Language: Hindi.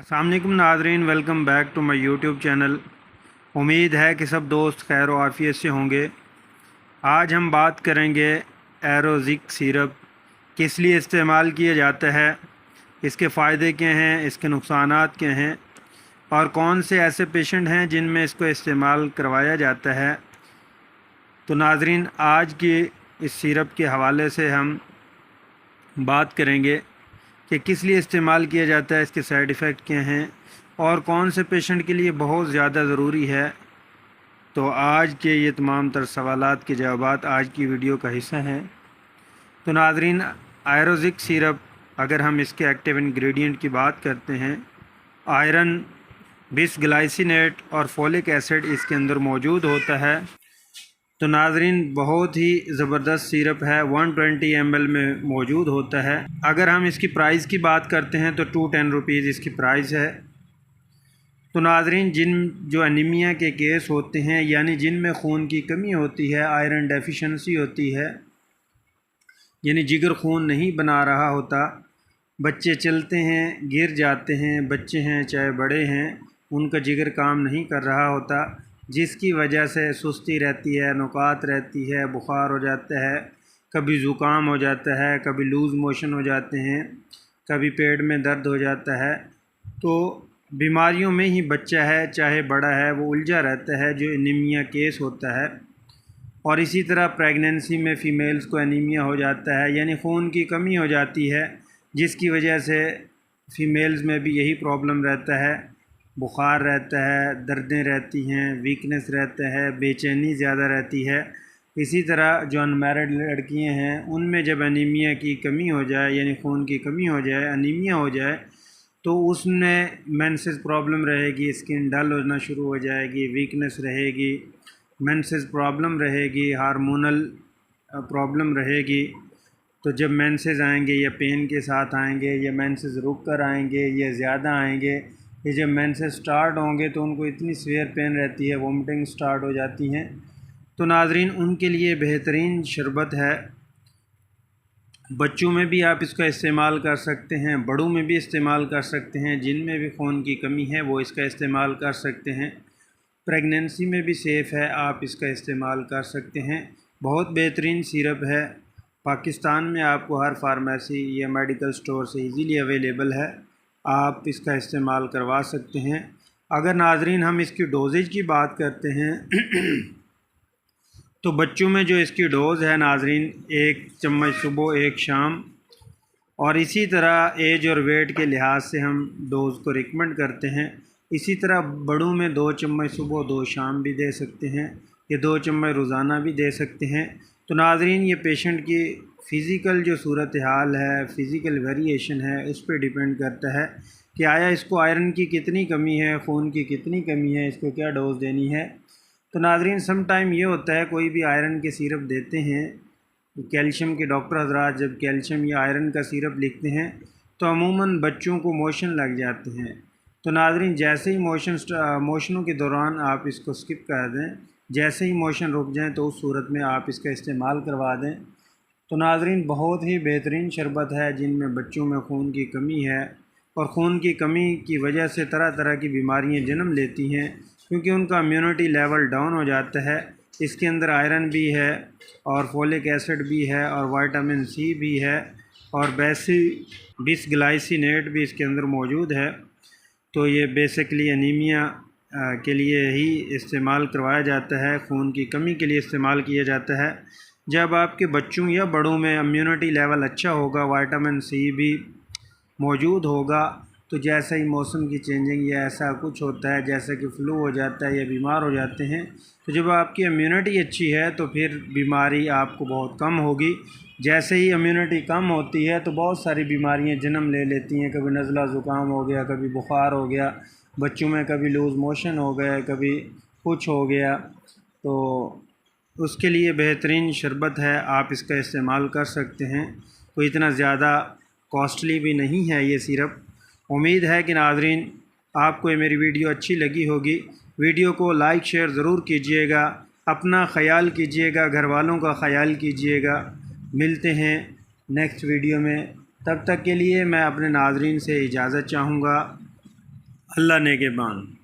अस्सलाम वालेकुम नाज़रीन, welcome back to my YouTube channel. उम्मीद है कि सब दोस्त खैर और आफियत से होंगे। आज हम बात करेंगे एरोज़िक सिरप किस लिए इस्तेमाल किया जाता है, इसके फ़ायदे क्या हैं, इसके नुकसानात क्या हैं और कौन से ऐसे पेशेंट हैं जिनमें इसको इस्तेमाल करवाया जाता है। तो नाज़रीन, आज की इस सिरप के हवाले से हम बात करेंगे कि किस लिए इस्तेमाल किया जाता है, इसके साइड इफ़ेक्ट क्या हैं और कौन से पेशेंट के लिए बहुत ज़्यादा ज़रूरी है। तो आज के ये तमाम तर सवालात के जवाबात आज की वीडियो का हिस्सा हैं। तो नाज़रीन, आयरोज़िक सिरप, अगर हम इसके एक्टिव इंग्रेडिएंट की बात करते हैं, आयरन, बिसग्लाइसिनेट और फोलिक एसिड इसके अंदर मौजूद होता है। तो नाज़रीन, बहुत ही ज़बरदस्त सिरप है, 120 ml में मौजूद होता है। अगर हम इसकी प्राइस की बात करते हैं तो 210 रुपीज़ इसकी प्राइस है। तो नाज़रीन, जो एनीमिया के केस होते हैं, यानी जिनमें खून की कमी होती है, आयरन डेफिशिएंसी होती है, यानी जिगर खून नहीं बना रहा होता, बच्चे चलते हैं गिर जाते हैं, बच्चे हैं चाहे बड़े हैं, उनका जिगर काम नहीं कर रहा होता, जिसकी वजह से सुस्ती रहती है, नुकात रहती है, बुखार हो जाता है, कभी ज़ुकाम हो जाता है, कभी लूज़ मोशन हो जाते हैं, कभी पेट में दर्द हो जाता है। तो बीमारियों में ही बच्चा है चाहे बड़ा है वो उलझा रहता है, जो एनीमिया केस होता है। और इसी तरह प्रेगनेंसी में फ़ीमेल्स को एनीमिया हो जाता है, यानी खून की कमी हो जाती है, जिसकी वजह से फ़ीमेल्स में भी यही प्रॉब्लम रहता है, बुखार रहता है, दर्दें रहती हैं, वीकनेस रहता है, बेचैनी ज़्यादा रहती है। इसी तरह जो अनमैरिड लड़कियां हैं, उनमें जब एनीमिया की कमी हो जाए, यानी खून की कमी हो जाए, एनीमिया हो जाए, तो उसमें मेंसेस प्रॉब्लम रहेगी, स्किन डल होना शुरू हो जाएगी, वीकनेस रहेगी, मेंसेस प्रॉब्लम रहेगी, हार्मोनल प्रॉब्लम रहेगी। तो जब मेंसेस आएंगे या पेन के साथ आएंगे, या मेंसेस रुक कर आएंगे, या ज़्यादा आएंगे, ये जब मेंसेस स्टार्ट होंगे तो उनको इतनी सीवियर पेन रहती है, वोमिटिंग स्टार्ट हो जाती हैं। तो नाज़रीन, उनके लिए बेहतरीन शरबत है। बच्चों में भी आप इसका इस्तेमाल कर सकते हैं, बड़ों में भी इस्तेमाल कर सकते हैं, जिनमें भी खून की कमी है वो इसका इस्तेमाल कर सकते हैं। प्रेगनेंसी में भी सेफ़ है, आप इसका इस्तेमाल कर सकते हैं। बहुत बेहतरीन सिरप है। पाकिस्तान में आपको हर फार्मेसी या मेडिकल स्टोर से इजीली अवेलेबल है, आप इसका इस्तेमाल करवा सकते हैं। अगर नाज़रीन हम इसकी डोजेज की बात करते हैं तो बच्चों में जो इसकी डोज़ है नाज़रीन, 1 चम्मच सुबह 1 शाम, और इसी तरह एज और वेट के लिहाज से हम डोज़ को रिकमेंड करते हैं। इसी तरह बड़ों में 2 चम्मच सुबह 2 शाम भी दे सकते हैं, या 2 चम्मच रोज़ाना भी दे सकते हैं। तो नाज़रीन, ये पेशेंट की फ़िज़िकल जो सूरत हाल है, फ़िज़िकल वेरिएशन है, उस पर डिपेंड करता है कि आया इसको आयरन की कितनी कमी है, खून की कितनी कमी है, इसको क्या डोज़ देनी है। तो नाज़रीन, सम टाइम ये होता है, कोई भी आयरन के सिरप देते हैं, कैल्शियम के डॉक्टर हजरात जब कैल्शियम या आयरन का सिरप लिखते हैं तो अमूमन बच्चों को मोशन लग जाते हैं। तो नाज़रीन, जैसे ही मोशनों के दौरान आप इसको स्किप कर दें, जैसे ही मोशन रुक जाएं तो उस सूरत में आप इसका इस्तेमाल करवा दें। तो नाज़रीन, बहुत ही बेहतरीन शरबत है जिनमें बच्चों में खून की कमी है, और खून की कमी की वजह से तरह तरह की बीमारियां जन्म लेती हैं, क्योंकि उनका इम्यूनिटी लेवल डाउन हो जाता है। इसके अंदर आयरन भी है, और फोलिक एसिड भी है, और विटामिन सी भी है, और बिसग्लाइसिनेट भी इसके अंदर मौजूद है। तो ये बेसिकली एनीमिया के लिए ही इस्तेमाल करवाया जाता है, खून की कमी के लिए इस्तेमाल किया जाता है। जब आपके बच्चों या बड़ों में इम्यूनिटी लेवल अच्छा होगा, विटामिन सी भी मौजूद होगा, तो जैसे ही मौसम की चेंजिंग या ऐसा कुछ होता है, जैसे कि फ़्लू हो जाता है या बीमार हो जाते हैं, तो जब आपकी इम्यूनिटी अच्छी है तो फिर बीमारी आपको बहुत कम होगी। जैसे ही इम्यूनिटी कम होती है तो बहुत सारी बीमारियां जन्म ले लेती हैं, कभी नज़ला ज़ुकाम हो गया, कभी बुखार हो गया, बच्चों में कभी लूज़ मोशन हो गया, कभी कुछ हो गया। तो उसके लिए बेहतरीन शरबत है, आप इसका इस्तेमाल कर सकते हैं। कोई इतना ज़्यादा कॉस्टली भी नहीं है ये सिरप। उम्मीद है कि नाज़रीन आपको ये मेरी वीडियो अच्छी लगी होगी। वीडियो को लाइक शेयर ज़रूर कीजिएगा, अपना ख्याल कीजिएगा, घर वालों का ख्याल कीजिएगा। मिलते हैं नेक्स्ट वीडियो में, तब तक के लिए मैं अपने नाज़रीन से इजाज़त चाहूँगा। अल्लाह ने के बान।